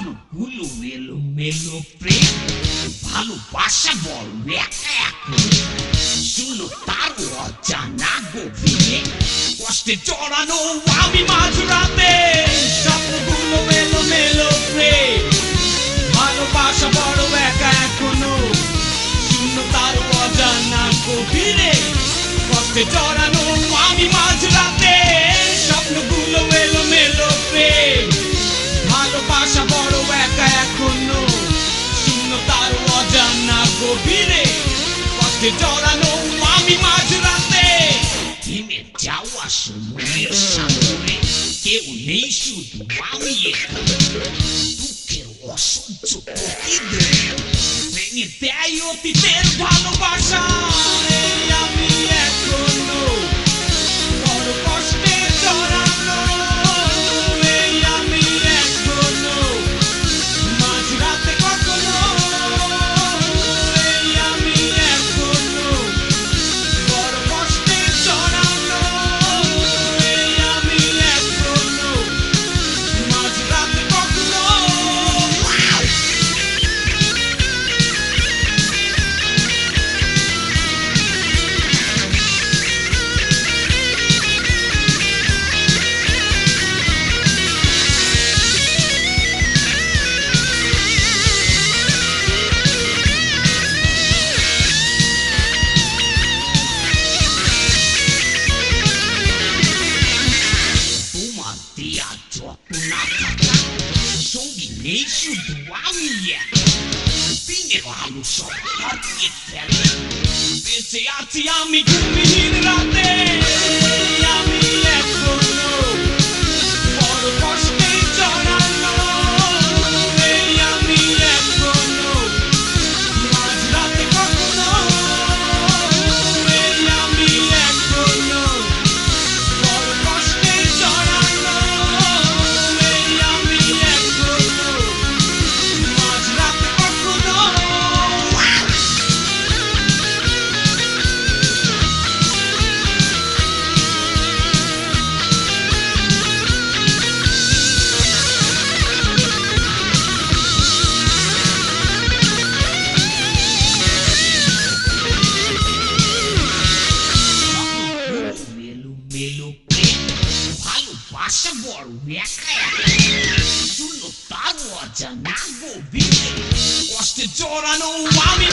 স্বপ্নগুলো এলোমেলো প্রেম ভালোবাসা বল একা এখন শুনো তার অজানা গভীরে কষ্টে জড়ানো আমি মাঝরাতে স্বপ্নগুলো এলোমেলো প্রেম ভালোবাসা বড় একা এখনো শুনো তার অজানা গভীরে কষ্টে জড়ানো আমি মাঝরাতে স্বপ্নগুলো এলোমেলো প্রেম ভালোবাসা বড় একা এখনো শুনো তার অজানা গভীরে কষ্টে জড়ানো আমি মাঝরাতে দিনের যাওয়া সময়ের সামনে কেউ নেই শুধু আমি এখানে দুঃখের অসহ্য প্রতিদিন ভেঙে দেয় অতীতের ভালোবাসা আমি এখনো বড় কষ্টে জড়ানো আমি এখনো মাঝরাতে কখনো আমি এখনো বড় কষ্টে জড়ানো আমি এখনো মাঝরাতে কখনো তোমার দেয়া যত না থাকা সঙ্গী নেই শুধু আমি দিনের আলো সব হারিয়ে ফেলে বেঁচে আছি আমি ঘুমিয়ে রাতে আমি এখনো বড় কষ্টে জড়ানো আমি এখনো মাঝরাতে কখনো আমি এখনো বড় কষ্টে জড়ানো আমি এখনো মাঝরাতে কখনো এলোমেলো প্রেম ভালোবাসা বড় একা শুনো তার অজানা গভীরে কষ্টে জড়ানো আমি